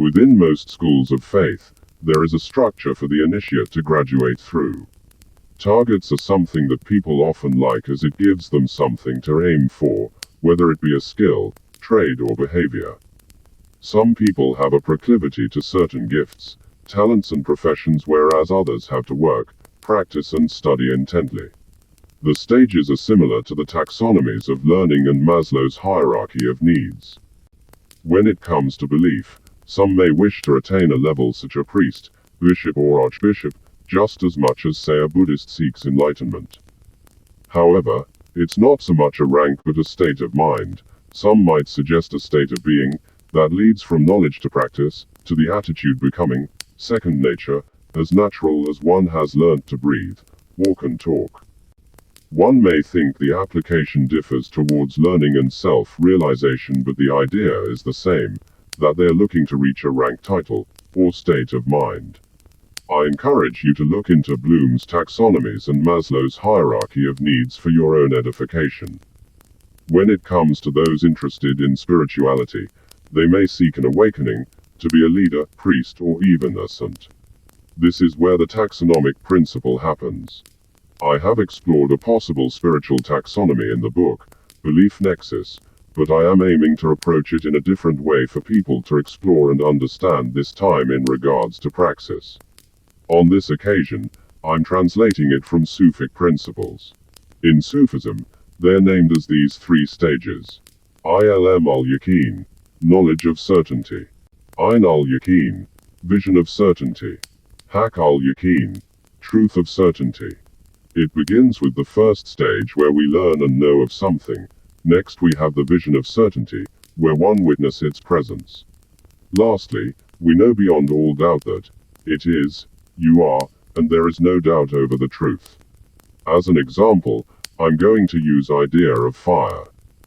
Within most schools of faith, there is a structure for the initiate to graduate through. Targets are something that people often like as it gives them something to aim for, whether it be a skill, trade or behavior. Some people have a proclivity to certain gifts, talents and professions, whereas others have to work, practice and study intently. The stages are similar to the taxonomies of learning and Maslow's hierarchy of needs. When it comes to belief, some may wish to attain a level such as priest, bishop or archbishop, just as much as say a Buddhist seeks enlightenment. However, it's not so much a rank but a state of mind. Some might suggest a state of being, that leads from knowledge to practice, to the attitude becoming, second nature, as natural as one has learnt to breathe, walk and talk. One may think the application differs towards learning and self-realization, but the idea is the same, that they're looking to reach a rank title, or state of mind. I encourage you to look into Bloom's taxonomies and Maslow's hierarchy of needs for your own edification. When it comes to those interested in spirituality, they may seek an awakening, to be a leader, priest or even a saint. This is where the taxonomic principle happens. I have explored a possible spiritual taxonomy in the book, Belief Nexus, but I am aiming to approach it in a different way for people to explore and understand this time in regards to praxis. On this occasion, I'm translating it from Sufic principles. In Sufism, they're named as these three stages. Ilm al-yaqeen, knowledge of certainty. Ayn al-yaqeen, vision of certainty. Haqq ul-yaqeen, truth of certainty. It begins with the first stage where we learn and know of something. Next we have the vision of certainty, where one witnesses its presence. Lastly, we know beyond all doubt that it is, you are, and there is no doubt over the truth. As an example, I'm going to use idea of fire.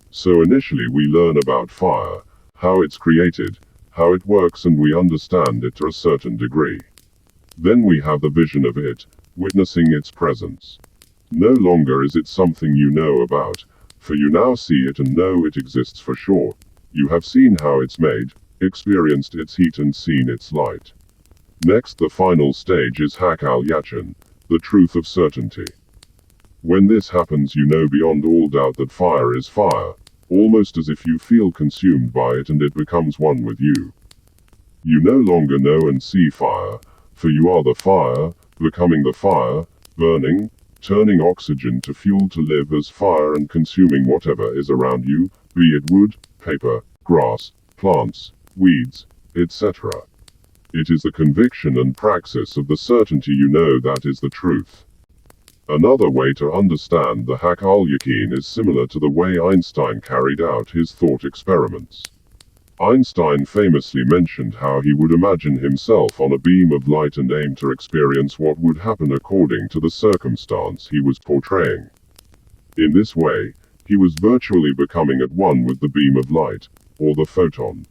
So initially we learn about fire, how it's created, how it works, and we understand it to a certain degree. Then we have the vision of it, witnessing its presence. No longer is it something you know about, for you now see it and know it exists for sure. You have seen how it's made, experienced its heat and seen its light. Next, the final stage is Haqq ul-yaqeen, the truth of certainty. When this happens, you know beyond all doubt that fire is fire, almost as if you feel consumed by it and it becomes one with you. You no longer know and see fire, for you are the fire, becoming the fire, burning, turning oxygen to fuel to live as fire and consuming whatever is around you, be it wood, paper, grass, plants, weeds, etc. It is the conviction and praxis of the certainty you know that is the truth. Another way to understand the Haqq ul-yaqeen is similar to the way Einstein carried out his thought experiments. Einstein famously mentioned how he would imagine himself on a beam of light and aim to experience what would happen according to the circumstance he was portraying. In this way, he was virtually becoming at one with the beam of light, or the photon.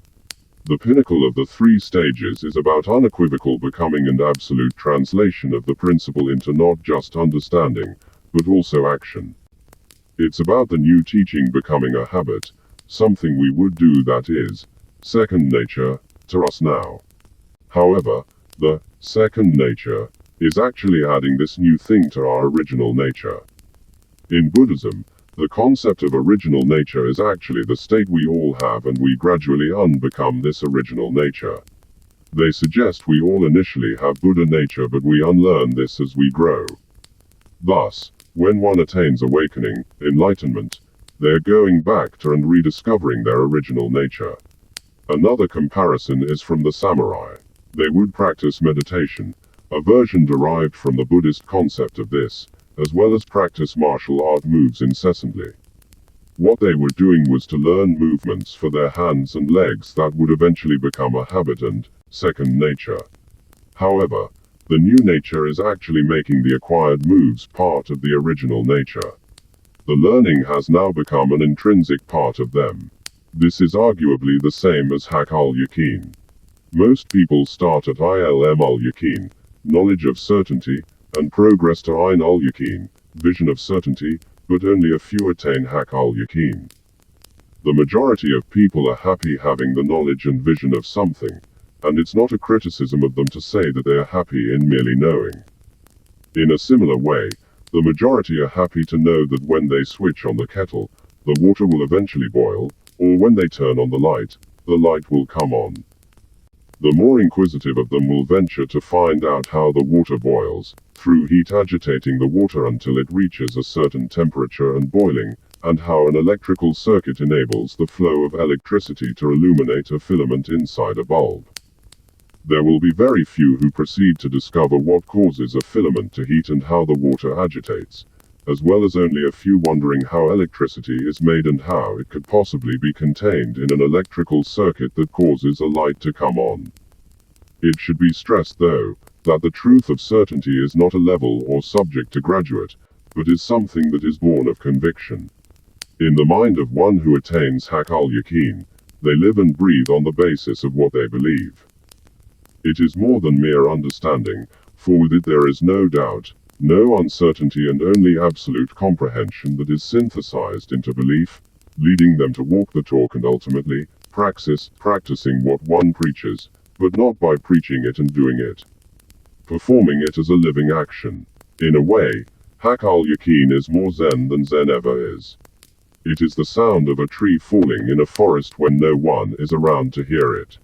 The pinnacle of the three stages is about unequivocal becoming and absolute translation of the principle into not just understanding, but also action. It's about the new teaching becoming a habit, something we would do that is, second nature, to us now. However, the second nature is actually adding this new thing to our original nature. In Buddhism, the concept of original nature is actually the state we all have, and we gradually unbecome this original nature. They suggest we all initially have Buddha nature, but we unlearn this as we grow. Thus, when one attains awakening, enlightenment, they're going back to and rediscovering their original nature. Another comparison is from the samurai. They would practice meditation, a version derived from the Buddhist concept of this, as well as practice martial art moves incessantly. What they were doing was to learn movements for their hands and legs that would eventually become a habit and second nature. However, the new nature is actually making the acquired moves part of the original nature. The learning has now become an intrinsic part of them. This is arguably the same as Haqq ul-yaqeen. Most people start at Ilm al-yaqeen, knowledge of certainty, and progress to Ayn al-yaqeen, vision of certainty, but only a few attain Haqq ul-yaqeen. The majority of people are happy having the knowledge and vision of something. and it's not a criticism of them to say that they are happy in merely knowing. In a similar way, the majority are happy to know that when they switch on the kettle, the water will eventually boil, or when they turn on the light will come on. The more inquisitive of them will venture to find out how the water boils, through heat agitating the water until it reaches a certain temperature and boiling, and how an electrical circuit enables the flow of electricity to illuminate a filament inside a bulb. There will be very few who proceed to discover what causes a filament to heat and how the water agitates, as well as only a few wondering how electricity is made and how it could possibly be contained in an electrical circuit that causes a light to come on. It should be stressed, though, that the truth of certainty is not a level or subject to graduate, but is something that is born of conviction. In the mind of one who attains Haqq ul-yaqeen, they live and breathe on the basis of what they believe. It is more than mere understanding, for with it there is no doubt, no uncertainty, and only absolute comprehension that is synthesized into belief, leading them to walk the talk and ultimately practicing what one preaches, but not by preaching it and doing it. Performing it as a living action. In a way, Haqq ul-yaqeen is more Zen than Zen ever is. It is the sound of a tree falling in a forest when no one is around to hear it.